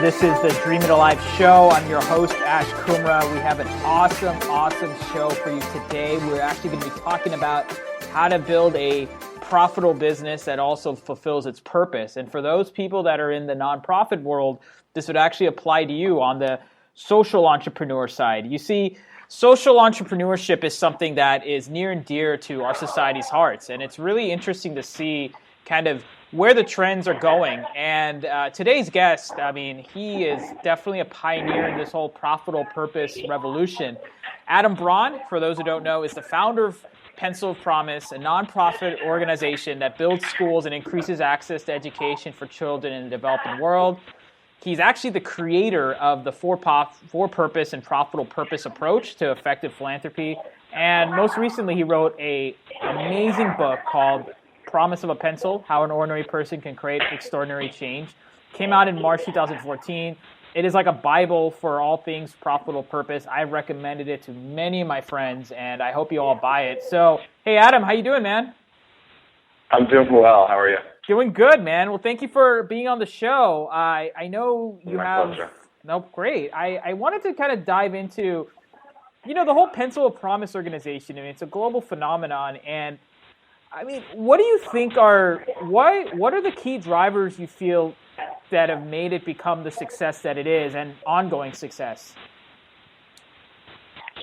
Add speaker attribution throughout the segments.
Speaker 1: This is the DreamItAlive show. I'm your host, Ash Kumra. We have an awesome show for you today. We're actually going to be talking about how to build a profitable business that also fulfills its purpose. And for those people that are in the nonprofit world, this would actually apply to you on the social entrepreneur side. You see, social entrepreneurship is something that is near and dear to our society's hearts. And it's really interesting to see kind of where the trends are going. And today's guest, I mean, he is definitely a pioneer in this whole profitable purpose revolution. Adam Braun, for those who don't know, is the founder of Pencil of Promise, a nonprofit organization that builds schools and increases access to education for children in the developing world. He's actually the creator of the for-purpose and profitable purpose approach to effective philanthropy. And most recently, he wrote an amazing book called Promise of a Pencil, How an Ordinary Person Can Create Extraordinary Change. Came out in March 2014. It is like a Bible for all things profitable purpose. I've recommended it to many of my friends, and I hope you all buy it. So, hey, Adam, how you doing, man?
Speaker 2: I'm doing well. How are you?
Speaker 1: Doing good, man. Well, thank you for being on the show. I know you have...
Speaker 2: Pleasure.
Speaker 1: No, great. I wanted to kind of dive into, the whole Pencil of Promise organization. I mean, it's a global phenomenon, and I mean, what do you think what are the key drivers you feel that have made it become the success that it is and ongoing success?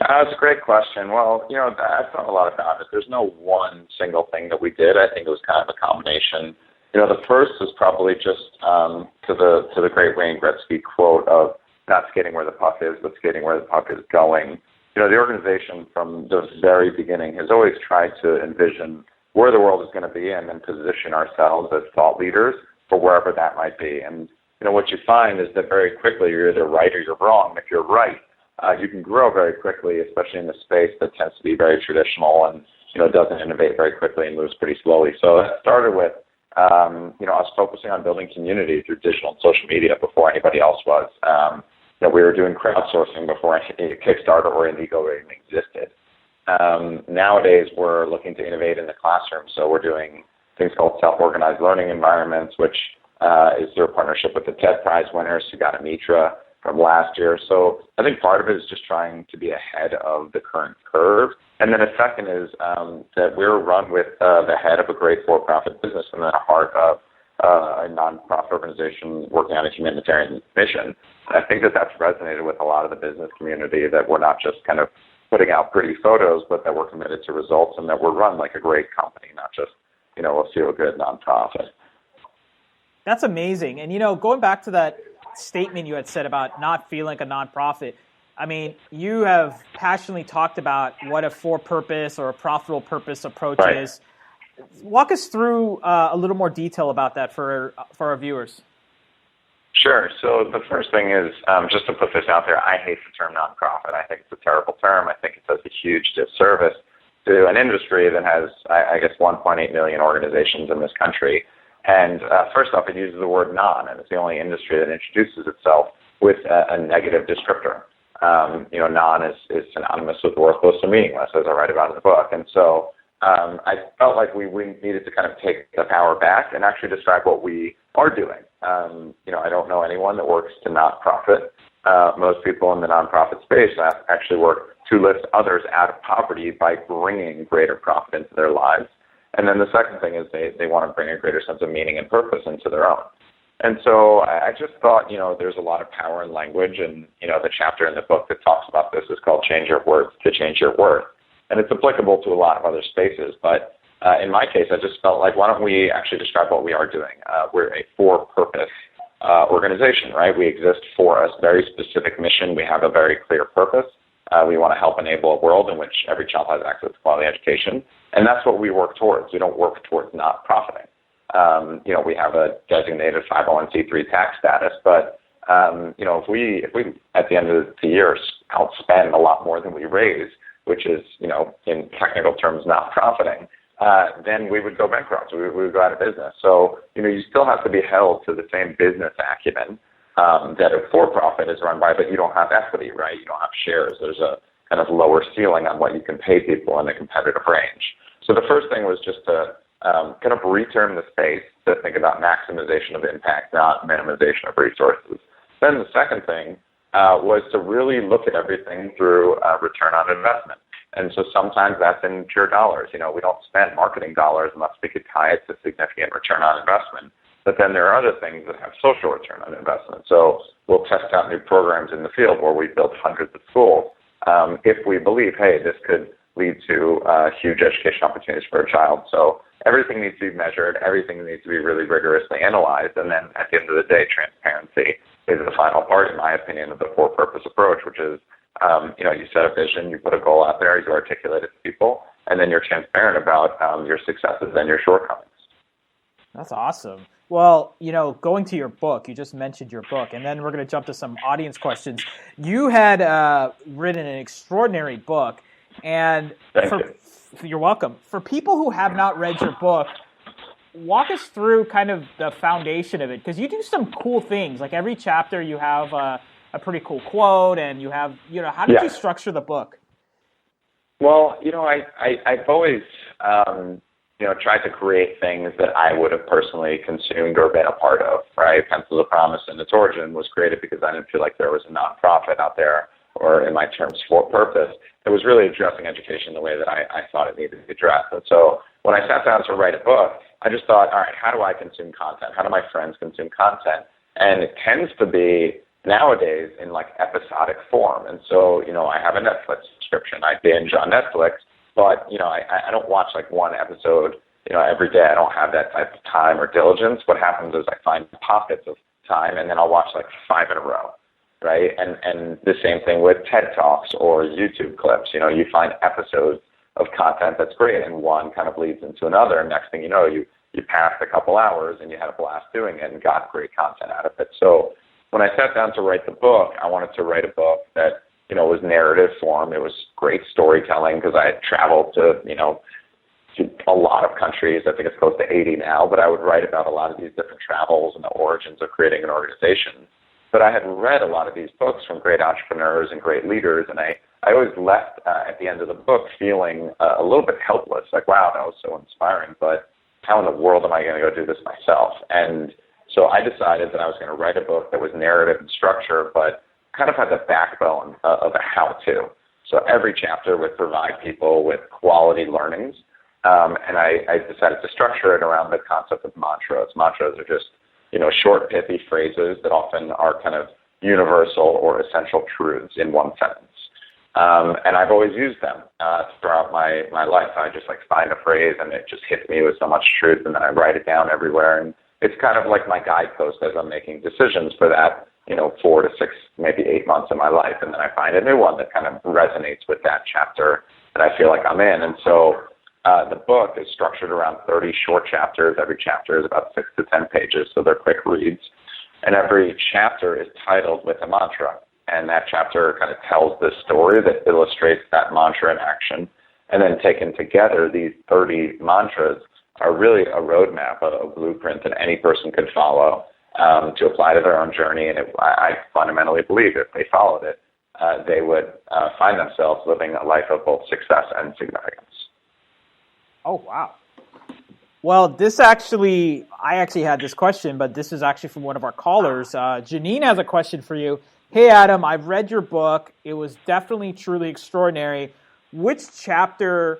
Speaker 2: That's a great question. Well, I've thought a lot about it. There's no one single thing that we did. I think it was kind of a combination. The first is probably just to the great Wayne Gretzky quote of not skating where the puck is, but skating where the puck is going. The organization from the very beginning has always tried to envision where the world is going to be and then position ourselves as thought leaders for wherever that might be. And, what you find is that very quickly you're either right or you're wrong. If you're right, you can grow very quickly, especially in a space that tends to be very traditional and, doesn't innovate very quickly and moves pretty slowly. So it started with, us focusing on building community through digital and social media before anybody else was. We were doing crowdsourcing before Kickstarter or Indigo even existed. Nowadays, we're looking to innovate in the classroom. So we're doing things called self-organized learning environments, which is through a partnership with the TED Prize winners who got a Mitra from last year. So I think part of it is just trying to be ahead of the current curve. And then a second is that we're run with the head of a great for-profit business and then a heart of a nonprofit organization working on a humanitarian mission. And I think that that's resonated with a lot of the business community, that we're not just kind of putting out pretty photos, but that we're committed to results and that we're run like a great company, not just, a feel-good nonprofit.
Speaker 1: That's amazing. And, going back to that statement you had said about not feeling like a nonprofit, I mean, you have passionately talked about what a for-purpose or a profitable purpose approach is. Walk us through a little more detail about that for our viewers.
Speaker 2: Sure. So the first thing is, just to put this out there, I hate the term nonprofit. I think it's a terrible term. I think it does a huge disservice to an industry that has, I guess, 1.8 million organizations in this country. And first off, it uses the word non, and it's the only industry that introduces itself with a negative descriptor. Non is synonymous with worthless or meaningless, as I write about in the book. And so I felt like we needed to kind of take the power back and actually describe what we are doing. I don't know anyone that works to not profit. Most people in the nonprofit space actually work to lift others out of poverty by bringing greater profit into their lives. And then the second thing is they want to bring a greater sense of meaning and purpose into their own. And so I just thought, there's a lot of power in language, and, the chapter in the book that talks about this is called Change Your Worth to Change Your Worth. And it's applicable to a lot of other spaces. But in my case, I just felt like, why don't we actually describe what we are doing? We're a for-purpose organization, right? We exist for a very specific mission. We have a very clear purpose. We want to help enable a world in which every child has access to quality education. And that's what we work towards. We don't work towards not profiting. We have a designated 501c3 tax status, but if we at the end of the year outspend a lot more than we raise, which is in technical terms not profiting, then we would go bankrupt. We would go out of business. So you still have to be held to the same business acumen that a for-profit is run by, but you don't have equity, right? You don't have shares. There's a kind of lower ceiling on what you can pay people in a competitive range. So the first thing was just to kind of reterm the space to think about maximization of impact, not minimization of resources. Then the second thing was to really look at everything through return on investment. And so sometimes that's in pure dollars. We don't spend marketing dollars unless we could tie it to significant return on investment. But then there are other things that have social return on investment. So we'll test out new programs in the field where we build hundreds of schools if we believe, hey, this could lead to huge education opportunities for a child. So everything needs to be measured. Everything needs to be really rigorously analyzed. And then at the end of the day, transparency is the final part, in my opinion, of the for-purpose approach, which is, you set a vision, you put a goal out there, you articulate it to people, and then you're transparent about your successes and your shortcomings.
Speaker 1: That's awesome. Well, going to your book, you just mentioned your book, and then we're going to jump to some audience questions. You had written an extraordinary book, and you're welcome. For people who have not read your book, walk us through kind of the foundation of it, because you do some cool things. Like every chapter, you have a pretty cool quote, and you have, how did you structure the book?
Speaker 2: Well, I've always, tried to create things that I would have personally consumed or been a part of, right? Pencil of Promise and its origin was created because I didn't feel like there was a nonprofit out there, or in my terms, for purpose, that was really addressing education the way that I thought it needed to be addressed. And so when I sat down to write a book, I just thought, all right, how do I consume content? How do my friends consume content? And it tends to be nowadays in like episodic form. And so, I have a Netflix subscription. I binge on Netflix, but, I don't watch like one episode, every day. I don't have that type of time or diligence. What happens is I find pockets of time, and then I'll watch like 5 in a row, right? And the same thing with TED Talks or YouTube clips. You find episodes of content that's great, and one kind of leads into another. And next thing you know, you passed a couple hours and you had a blast doing it and got great content out of it. So when I sat down to write the book, I wanted to write a book that, was narrative form. It was great storytelling because I had traveled to, to a lot of countries. I think it's close to 80 now, but I would write about a lot of these different travels and the origins of creating an organization. But I had read a lot of these books from great entrepreneurs and great leaders, and I always left at the end of the book feeling a little bit helpless, like, wow, that was so inspiring, but how in the world am I going to go do this myself? And so I decided that I was going to write a book that was narrative and structure, but kind of had the backbone of a how-to. So every chapter would provide people with quality learnings, and I decided to structure it around the concept of mantras. Mantras are just, short, pithy phrases that often are kind of universal or essential truths in one sentence. And I've always used them throughout my life. I just find a phrase and it just hits me with so much truth, and then I write it down everywhere. And it's kind of like my guidepost as I'm making decisions for that, 4 to 6, maybe 8 months of my life. And then I find a new one that kind of resonates with that chapter that I feel like I'm in. And so the book is structured around 30 short chapters. Every chapter is about 6 to 10 pages, so they're quick reads. And every chapter is titled with a mantra. And that chapter kind of tells the story that illustrates that mantra in action. And then taken together, these 30 mantras are really a roadmap, a blueprint that any person could follow to apply to their own journey. And I fundamentally believe if they followed it, they would find themselves living a life of both success and significance.
Speaker 1: Oh, wow. Well, I actually had this question, but this is actually from one of our callers. Janine has a question for you. Hey, Adam, I've read your book. It was definitely truly extraordinary. Which chapter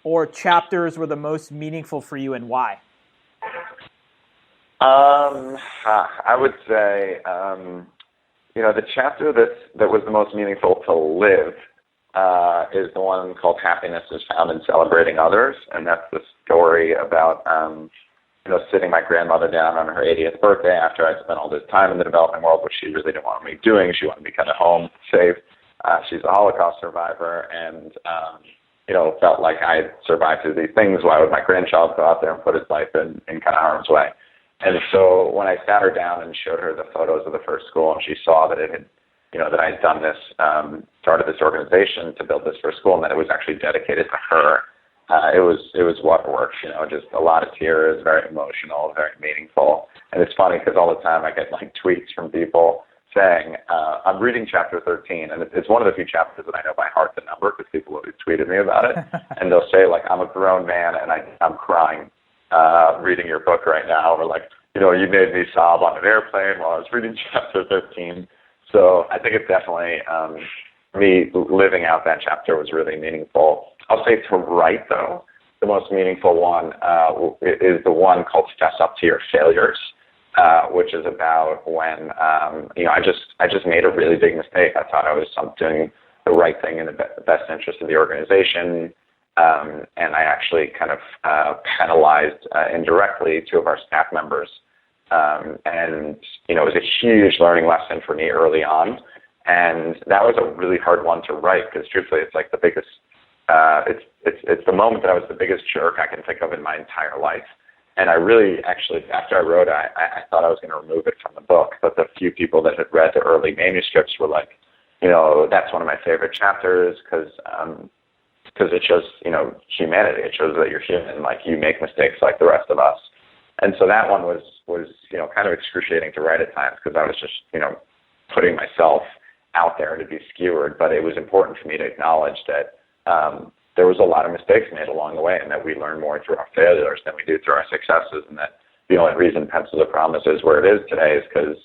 Speaker 1: or chapters were the most meaningful for you, and why?
Speaker 2: I would say, the chapter that was the most meaningful to live is the one called Happiness is Found in Celebrating Others. And that's the story about, sitting my grandmother down on her 80th birthday after I spent all this time in the developing world, which she really didn't want me doing. She wanted me kind of home, safe. She's a Holocaust survivor, and, felt like I had survived through these things. Why would my grandchild go out there and put his life in kind of harm's way? And so when I sat her down and showed her the photos of the first school, and she saw that it had, that I had done this, started this organization to build this first school, and that it was actually dedicated to her, it was waterworks, just a lot of tears, very emotional, very meaningful. And it's funny because all the time I get tweets from people saying, I'm reading chapter 13, and it's one of the few chapters that I know by heart the number because people have tweeted me about it. And they'll say, I'm a grown man and I'm crying reading your book right now, or you made me sob on an airplane while I was reading chapter 13. So I think it's definitely, me living out that chapter was really meaningful. I'll say to write, though, the most meaningful one is the one called Fess Up to Your Failures, which is about when, I just made a really big mistake. I thought I was doing the right thing in the best interest of the organization, and I actually kind of penalized indirectly two of our staff members. And, it was a huge learning lesson for me early on. And that was a really hard one to write because truthfully, it's like the biggest, it's the moment that I was the biggest jerk I can think of in my entire life. And I really, actually, after I wrote it, I thought I was going to remove it from the book. But the few people that had read the early manuscripts were like, that's one of my favorite chapters because it shows, humanity. It shows that you're human, like you make mistakes like the rest of us. And so that one was kind of excruciating to write at times because I was just, putting myself out there to be skewered. But it was important for me to acknowledge that there was a lot of mistakes made along the way and that we learn more through our failures than we do through our successes, and that the only reason Pencils of Promise is where it is today is because,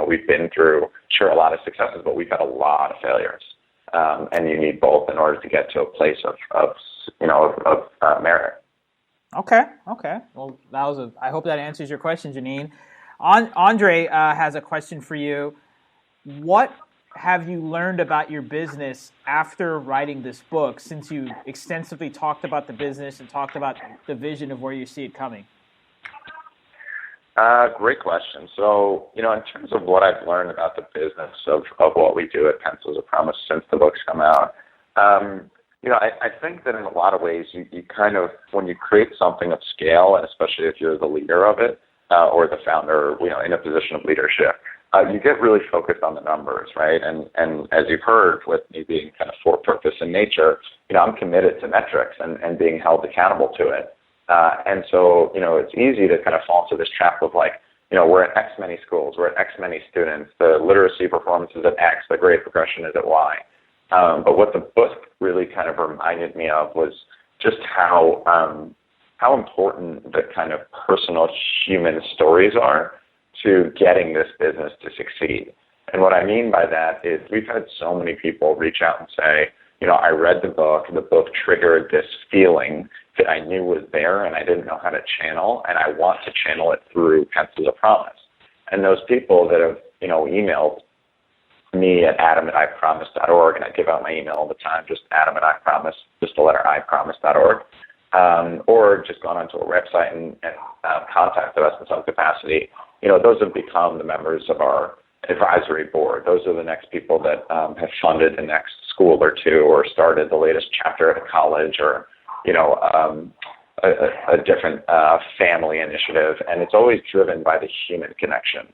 Speaker 2: we've been through, sure, a lot of successes, but we've had a lot of failures. And you need both in order to get to a place of merit.
Speaker 1: Okay. Well, I hope that answers your question, Janine. Andre has a question for you. What have you learned about your business after writing this book, since you extensively talked about the business and talked about the vision of where you see it coming?
Speaker 2: Great question. So, in terms of what I've learned about the business of what we do at Pencils of Promise since the book's come out, I think that in a lot of ways you kind of, when you create something of scale, and especially if you're the leader of it or the founder, in a position of leadership, you get really focused on the numbers, right? And as you've heard, with me being kind of for purpose in nature, I'm committed to metrics and being held accountable to it. And so, it's easy to kind of fall into this trap of like, we're at X many schools, we're at X many students, the literacy performance is at X, the grade progression is at Y. But what the book really kind of reminded me of was just how important the kind of personal human stories are to getting this business to succeed. And what I mean by that is we've had so many people reach out and say, I read the book triggered this feeling that I knew was there and I didn't know how to channel, and I want to channel it through Pencils of Promise. And those people that have, emailed me at adam@ipromise.org, and I give out my email all the time, just adam@ipromise, just the letter ipromise.org, or just gone onto our website and contacted us in some capacity. Those have become the members of our advisory board. Those are the next people that have funded the next school or two, or started the latest chapter at a college, or a different family initiative. And it's always driven by the human connection.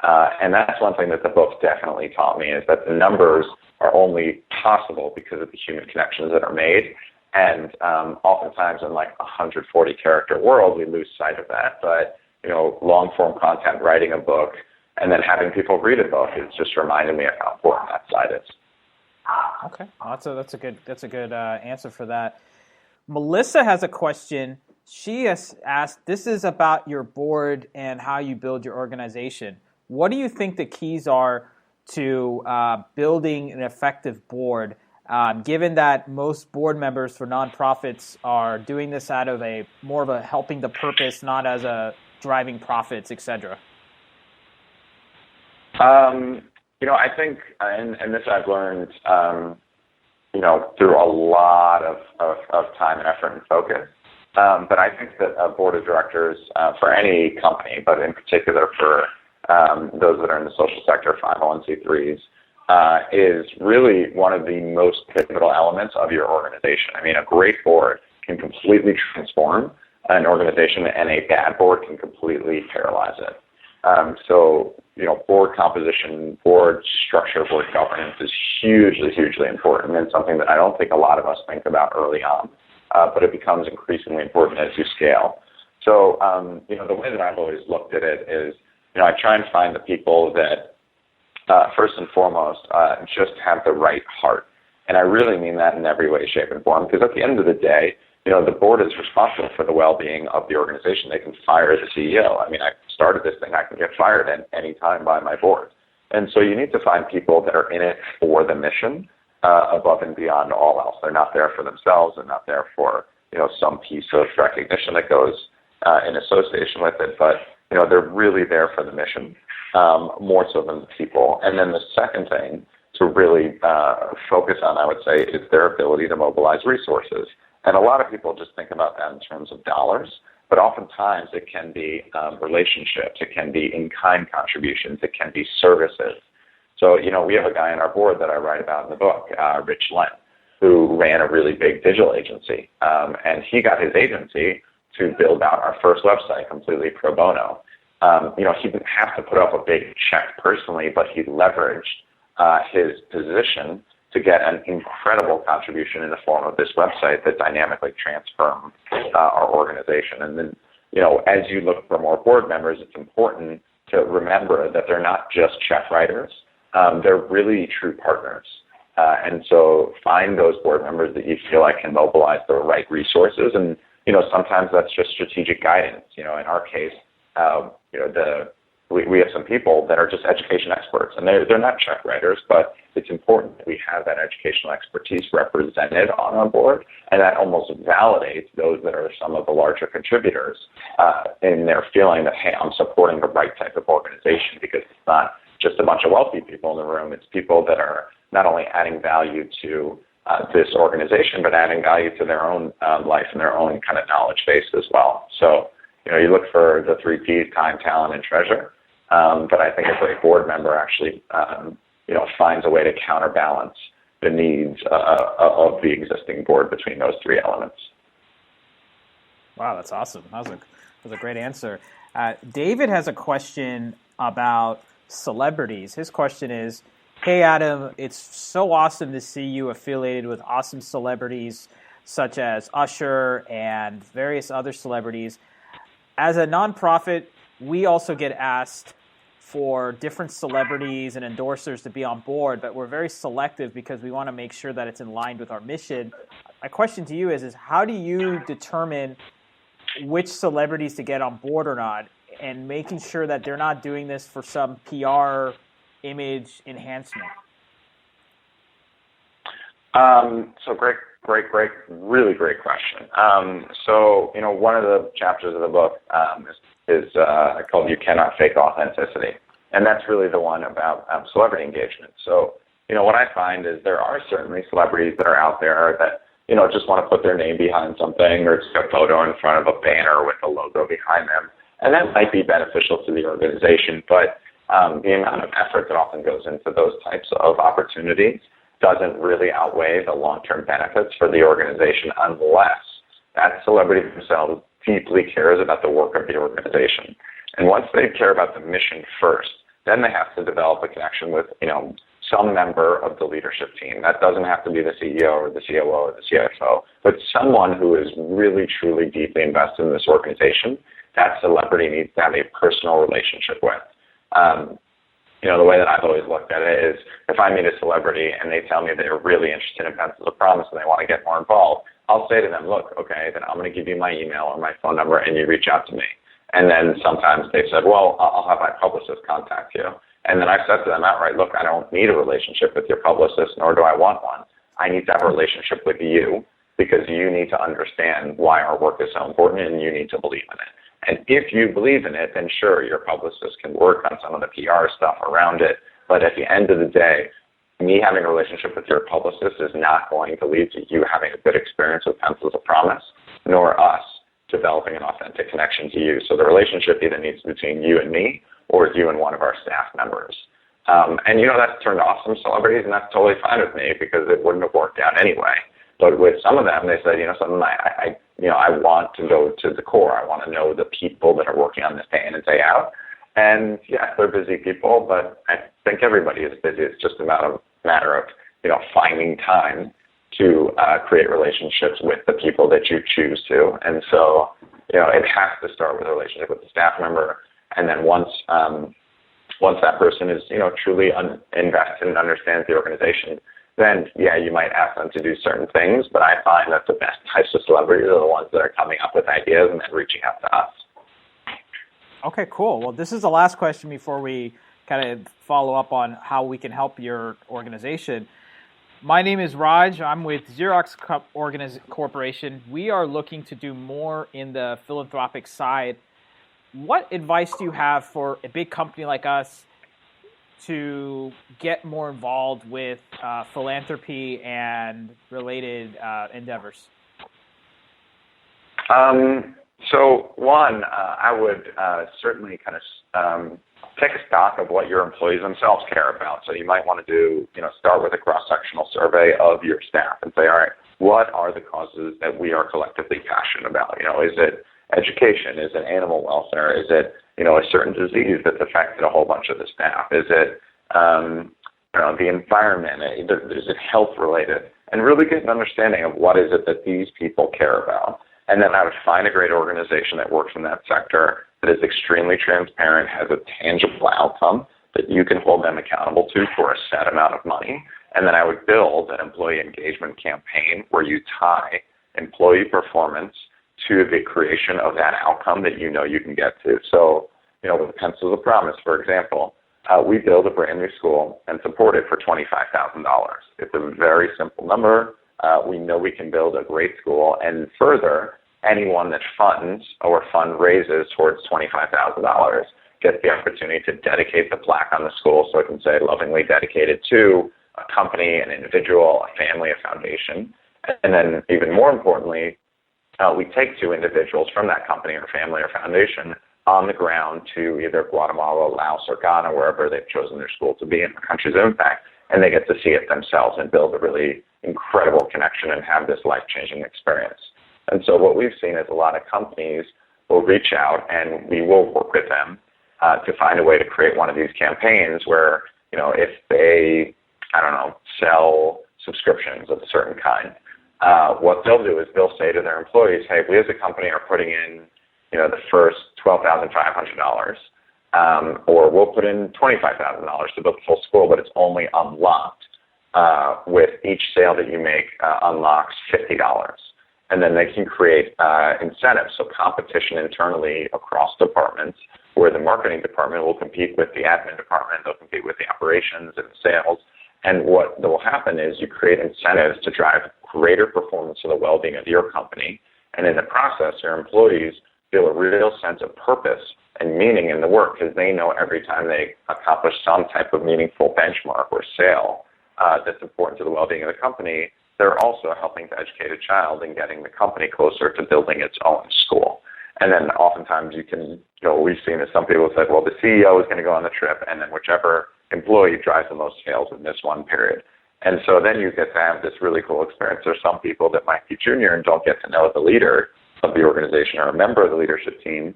Speaker 2: And that's one thing that the book definitely taught me, is that the numbers are only possible because of the human connections that are made. And oftentimes in like a 140 character world, we lose sight of that. But, long form content, writing a book, and then having people read a book, it's just reminded me of how important that side is.
Speaker 1: Okay, well, that's a good answer for that. Melissa has a question. She has asked, this is about your board and how you build your organization. What do you think the keys are to building an effective board, given that most board members for nonprofits are doing this out of more of a helping the purpose, not as a driving profits, etc.?
Speaker 2: I think, and this I've learned, through a lot of time and effort and focus. But I think that a board of directors for any company, but in particular for those that are in the social sector, 501c3s, is really one of the most pivotal elements of your organization. I mean, a great board can completely transform an organization, and a bad board can completely paralyze it. So, board composition, board structure, board governance is hugely, hugely important, and something that I don't think a lot of us think about early on, but it becomes increasingly important as you scale. So, the way that I've always looked at it is, I try and find the people that, first and foremost, just have the right heart. And I really mean that in every way, shape, and form, because at the end of the day, the board is responsible for the well-being of the organization. They can fire the CEO. I mean, I've started this thing, I can get fired at any time by my board. And so you need to find people that are in it for the mission, above and beyond all else. They're not there for themselves. They're not there for, some piece of recognition that goes in association with it, but, they're really there for the mission, more so than the people. And then the second thing to really focus on, I would say, is their ability to mobilize resources. And a lot of people just think about that in terms of dollars, but oftentimes it can be relationships, it can be in-kind contributions, it can be services. So, we have a guy on our board that I write about in the book, Rich Lent, who ran a really big digital agency. And he got his agency to build out our first website completely pro bono. He didn't have to put up a big check personally, but he leveraged his position to get an incredible contribution in the form of this website that dynamically transformed our organization. And then, as you look for more board members, it's important to remember that they're not just check writers. They're really true partners. And so find those board members that you feel like can mobilize the right resources. And, sometimes that's just strategic guidance. In our case, we have some people that are just education experts, and they're not check writers, but it's important that we have that educational expertise represented on our board, and that almost validates those that are some of the larger contributors in their feeling that, hey, I'm supporting the right type of organization, because it's not just a bunch of wealthy people in the room. It's people that are not only adding value to this organization, but adding value to their own life and their own kind of knowledge base as well. So, you look for the 3 Ps, time, talent, and treasure. But I think a great board member actually, finds a way to counterbalance the needs of the existing board between those 3 elements.
Speaker 1: Wow, that's awesome. That was a great answer. David has a question about celebrities. His question is, hey, Adam, it's so awesome to see you affiliated with awesome celebrities such as Usher and various other celebrities. As a nonprofit, we also get asked for different celebrities and endorsers to be on board, but we're very selective because we want to make sure that it's in line with our mission. My question to you is how do you determine which celebrities to get on board or not, and making sure that they're not doing this for some PR image enhancement?
Speaker 2: So great, really great question. So, one of the chapters of the book is called You Cannot Fake Authenticity. And that's really the one about celebrity engagement. So, what I find is there are certainly celebrities that are out there that, just want to put their name behind something or just a photo in front of a banner with a logo behind them. And that might be beneficial to the organization, but the amount of effort that often goes into those types of opportunities doesn't really outweigh the long-term benefits for the organization unless that celebrity themselves deeply cares about the work of the organization. And once they care about the mission first, then they have to develop a connection with, some member of the leadership team. That doesn't have to be the CEO or the COO or the CFO, but someone who is really, truly, deeply invested in this organization. That celebrity needs to have a personal relationship with. The way that I've always looked at it is if I meet a celebrity and they tell me they're really interested in Pencils of Promise and they want to get more involved, I'll say to them, look, okay, then I'm going to give you my email or my phone number and you reach out to me. And then sometimes they've said, well, I'll have my publicist contact you. And then I've said to them outright, look, I don't need a relationship with your publicist, nor do I want one. I need to have a relationship with you because you need to understand why our work is so important and you need to believe in it. And if you believe in it, then sure, your publicist can work on some of the PR stuff around it. But at the end of the day, me having a relationship with your publicist is not going to lead to you having a good experience with Pencils of Promise, nor us developing an authentic connection to you. So the relationship either needs to be between you and me or you and one of our staff members. And, that's turned off some celebrities, and that's totally fine with me because it wouldn't have worked out anyway. But with some of them, they said, something I want to go to the core. I want to know the people that are working on this day in and day out. And yeah, they're busy people, but I think everybody is busy. It's just a matter of, finding time to create relationships with the people that you choose to. And so, it has to start with a relationship with the staff member. And then once that person is, truly invested and understands the organization, then, yeah, you might ask them to do certain things, but I find that the best types of celebrities are the ones that are coming up with ideas and then reaching out to us.
Speaker 1: Okay, cool. Well, this is the last question before we kind of follow up on how we can help your organization. My name is Raj. I'm with Xerox Corporation. We are looking to do more in the philanthropic side. What advice do you have for a big company like us to get more involved with philanthropy and related endeavors?
Speaker 2: So one, I would certainly kind of take a stock of what your employees themselves care about. So you might want to do, start with a cross-sectional survey of your staff and say, all right, what are the causes that we are collectively passionate about? Is it education? Is it animal welfare? Is it, a certain disease that's affected a whole bunch of the staff? Is it, the environment? Is it health-related? And really get an understanding of what is it that these people care about. And then I would find a great organization that works in that sector that is extremely transparent, has a tangible outcome that you can hold them accountable to for a set amount of money. And then I would build an employee engagement campaign where you tie employee performance to the creation of that outcome that you can get to. So, with the Pencils of Promise, for example, we build a brand new school and support it for $25,000. It's a very simple number. We know we can build a great school, and further, anyone that funds or fundraises towards $25,000 gets the opportunity to dedicate the plaque on the school, so it can say lovingly dedicated to a company, an individual, a family, a foundation. And then even more importantly, we take two individuals from that company or family or foundation on the ground to either Guatemala, Laos, or Ghana, wherever they've chosen their school to be in the countries of impact, and they get to see it themselves and build a really incredible connection and have this life-changing experience. And so what we've seen is a lot of companies will reach out and we will work with them to find a way to create one of these campaigns where, if they, sell subscriptions of a certain kind, what they'll do is they'll say to their employees, hey, we as a company are putting in, the first $12,500, or we'll put in $25,000 to build the full school, but it's only unlocked with each sale that you make unlocks $50. And then they can create incentives, so competition internally across departments, where the marketing department will compete with the admin department, they'll compete with the operations and the sales. And what will happen is you create incentives to drive greater performance of the well-being of your company. And in the process, your employees feel a real sense of purpose and meaning in the work, because they know every time they accomplish some type of meaningful benchmark or sale that's important to the well-being of the company, they're also helping to educate a child and getting the company closer to building its own school. And then oftentimes we've seen that some people said, well, the CEO is going to go on the trip, and then whichever employee drives the most sales in this one period. And so then you get to have this really cool experience. There's some people that might be junior and don't get to know the leader of the organization or a member of the leadership team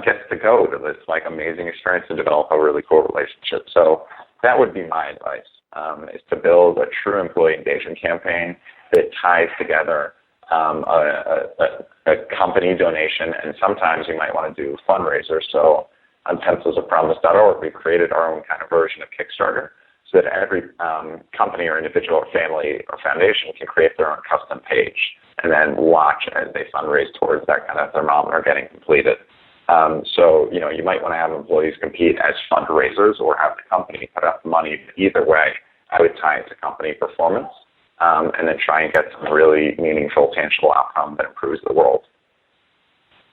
Speaker 2: gets to go to this amazing experience and develop a really cool relationship. So that would be my advice, is to build a true employee engagement campaign that ties together a company donation, and sometimes you might want to do fundraisers. So on pencilsofpromise.org, we've created our own kind of version of Kickstarter so that every company or individual or family or foundation can create their own custom page and then watch as they fundraise towards that kind of thermometer getting completed. So, you might want to have employees compete as fundraisers or have the company put up money. Either way, I would tie it to company performance and then try and get some really meaningful, tangible outcome that improves the world.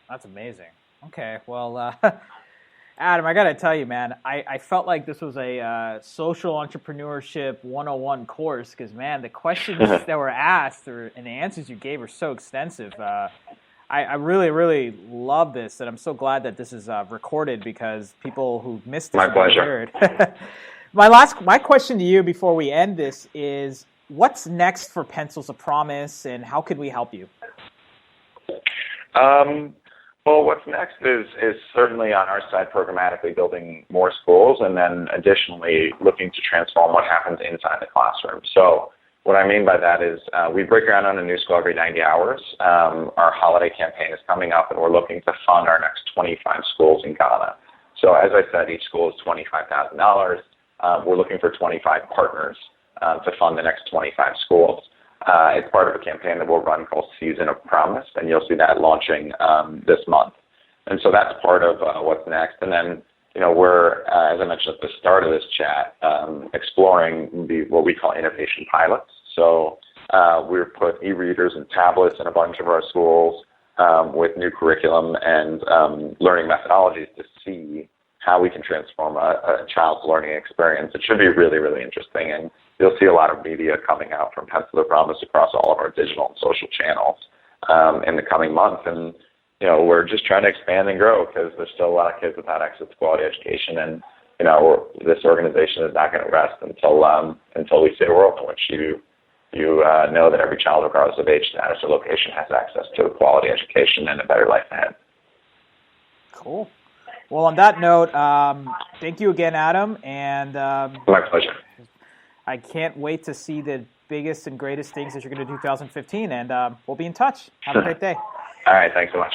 Speaker 1: That's amazing. Okay, well, Adam, I got to tell you, man, I felt like this was a social entrepreneurship 101 course because, man, the questions that were asked and the answers you gave are so extensive. I really, really love this, and I'm so glad that this is recorded because people who missed this.
Speaker 2: My pleasure.
Speaker 1: My question to you before we end this is, what's next for Pencils of Promise, and how could we help you?
Speaker 2: Well, what's next is certainly on our side programmatically building more schools, and then additionally looking to transform what happens inside the classroom. So what I mean by that is we break ground on a new school every 90 hours. Our holiday campaign is coming up, and we're looking to fund our next 25 schools in Ghana. So as I said, each school is $25,000. We're looking for 25 partners to fund the next 25 schools. It's part of a campaign that we'll run called Season of Promise, and you'll see that launching this month. And so that's part of what's next. And then, we're, as I mentioned at the start of this chat, exploring what we call innovation pilots. So we've put e-readers and tablets in a bunch of our schools with new curriculum and learning methodologies to see how we can transform a child's learning experience. It should be really, really interesting. And you'll see a lot of media coming out from Pencil to Promise across all of our digital and social channels in the coming months. And we're just trying to expand and grow because there's still a lot of kids without access to quality education. And, this organization is not going to rest until we see a world in which you know that every child, regardless of age, status, or location, has access to a quality education and a better life ahead.
Speaker 1: Cool. Well, on that note, thank you again, Adam. And
Speaker 2: my pleasure.
Speaker 1: I can't wait to see the biggest and greatest things that you're going to do in 2015. And we'll be in touch. Have a great day.
Speaker 2: All right. Thanks so much.